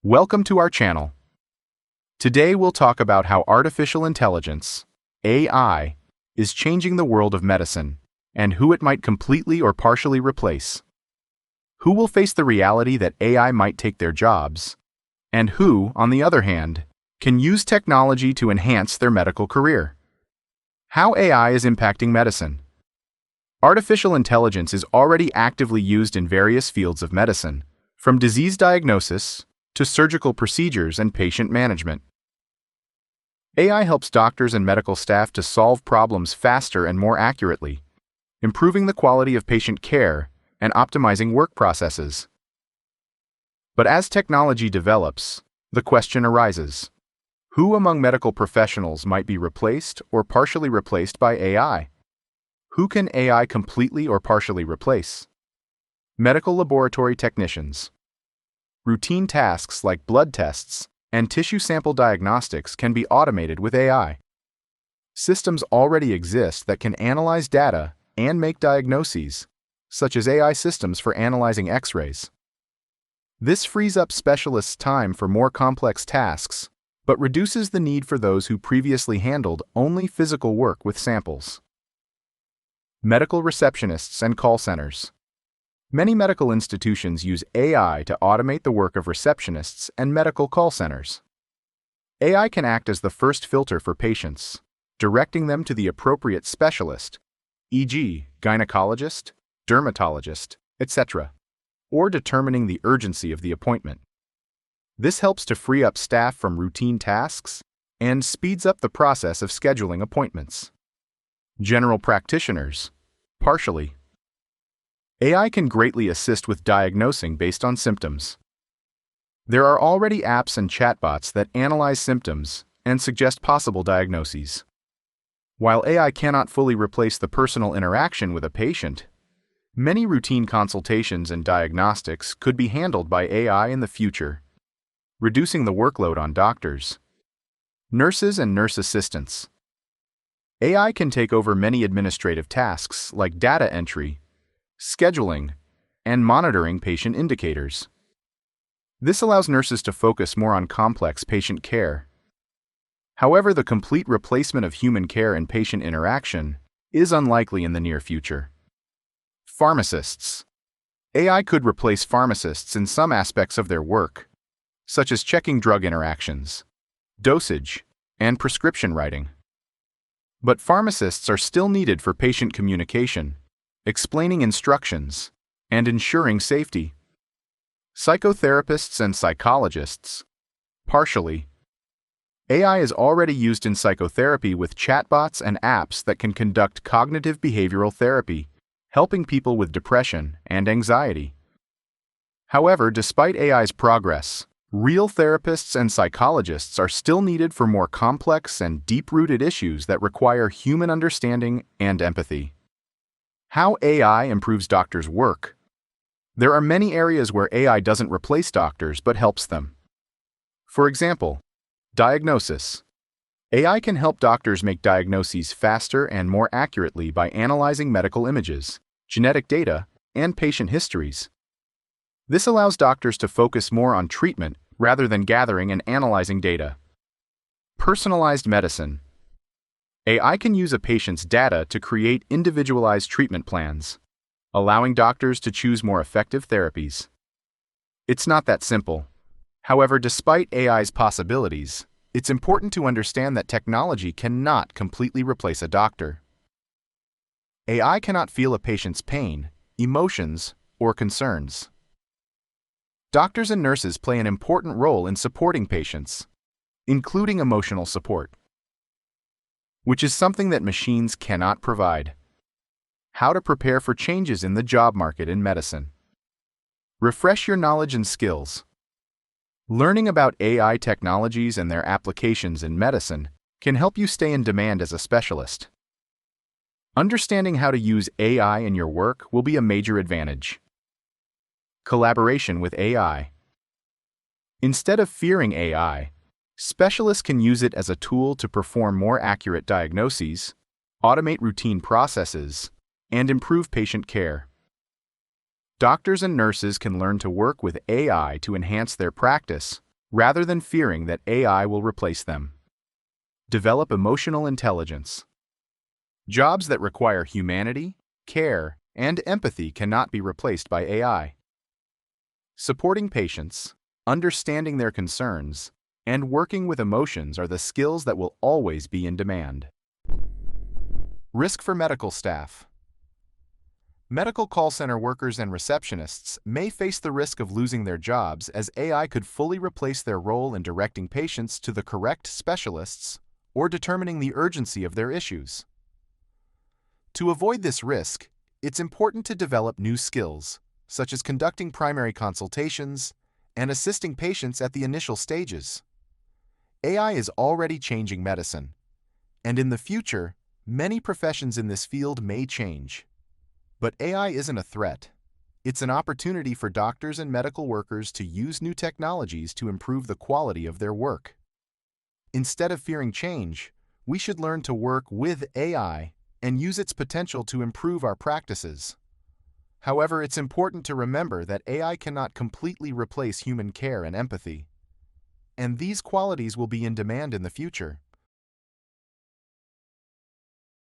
Welcome to our channel. Today we'll talk about how artificial intelligence, AI, is changing the world of medicine and who it might completely or partially replace. Who will face the reality that AI might take their jobs, and who, on the other hand, can use technology to enhance their medical career. How AI is impacting medicine. Artificial intelligence is already actively used in various fields of medicine, from disease diagnosis to surgical procedures and patient management. AI helps doctors and medical staff to solve problems faster and more accurately, improving the quality of patient care and optimizing work processes. But as technology develops, the question arises: who among medical professionals might be replaced or partially replaced by AI? Who can AI completely or partially replace? Medical laboratory technicians. Routine tasks like blood tests and tissue sample diagnostics can be automated with AI. Systems already exist that can analyze data and make diagnoses, such as AI systems for analyzing X-rays. This frees up specialists' time for more complex tasks, but reduces the need for those who previously handled only physical work with samples. Medical receptionists and call centers. Many medical institutions use AI to automate the work of receptionists and medical call centers. AI can act as the first filter for patients, directing them to the appropriate specialist, e.g., gynecologist, dermatologist, etc., or determining the urgency of the appointment. This helps to free up staff from routine tasks and speeds up the process of scheduling appointments. General practitioners, partially. AI can greatly assist with diagnosing based on symptoms. There are already apps and chatbots that analyze symptoms and suggest possible diagnoses. While AI cannot fully replace the personal interaction with a patient, many routine consultations and diagnostics could be handled by AI in the future, reducing the workload on doctors. Nurses and nurse assistants. AI can take over many administrative tasks like data entry, scheduling, and monitoring patient indicators. This allows nurses to focus more on complex patient care. However, the complete replacement of human care and patient interaction is unlikely in the near future. Pharmacists. AI could replace pharmacists in some aspects of their work, such as checking drug interactions, dosage, and prescription writing. But pharmacists are still needed for patient communication, explaining instructions, and ensuring safety. Psychotherapists and psychologists. Partially. AI is already used in psychotherapy with chatbots and apps that can conduct cognitive behavioral therapy, helping people with depression and anxiety. However, despite AI's progress, real therapists and psychologists are still needed for more complex and deep-rooted issues that require human understanding and empathy. How AI improves doctors' work. There are many areas where AI doesn't replace doctors but helps them. For example, diagnosis. AI can help doctors make diagnoses faster and more accurately by analyzing medical images, genetic data, and patient histories. This allows doctors to focus more on treatment rather than gathering and analyzing data. Personalized medicine. AI can use a patient's data to create individualized treatment plans, allowing doctors to choose more effective therapies. It's not that simple. However, despite AI's possibilities, it's important to understand that technology cannot completely replace a doctor. AI cannot feel a patient's pain, emotions, or concerns. Doctors and nurses play an important role in supporting patients, including emotional support, which is something that machines cannot provide. How to prepare for changes in the job market in medicine. Refresh your knowledge and skills. Learning about AI technologies and their applications in medicine can help you stay in demand as a specialist. Understanding how to use AI in your work will be a major advantage. Collaboration with AI. Instead of fearing AI, specialists can use it as a tool to perform more accurate diagnoses, automate routine processes, and improve patient care. Doctors and nurses can learn to work with AI to enhance their practice rather than fearing that AI will replace them. Develop emotional intelligence. Jobs that require humanity, care, and empathy cannot be replaced by AI. Supporting patients, understanding their concerns, and working with emotions are the skills that will always be in demand. Risk for medical staff. Medical call center workers and receptionists may face the risk of losing their jobs as AI could fully replace their role in directing patients to the correct specialists or determining the urgency of their issues. To avoid this risk, it's important to develop new skills, such as conducting primary consultations and assisting patients at the initial stages. AI is already changing medicine, and in the future, many professions in this field may change. But AI isn't a threat. It's an opportunity for doctors and medical workers to use new technologies to improve the quality of their work. Instead of fearing change, we should learn to work with AI and use its potential to improve our practices. However, it's important to remember that AI cannot completely replace human care and empathy. And these qualities will be in demand in the future.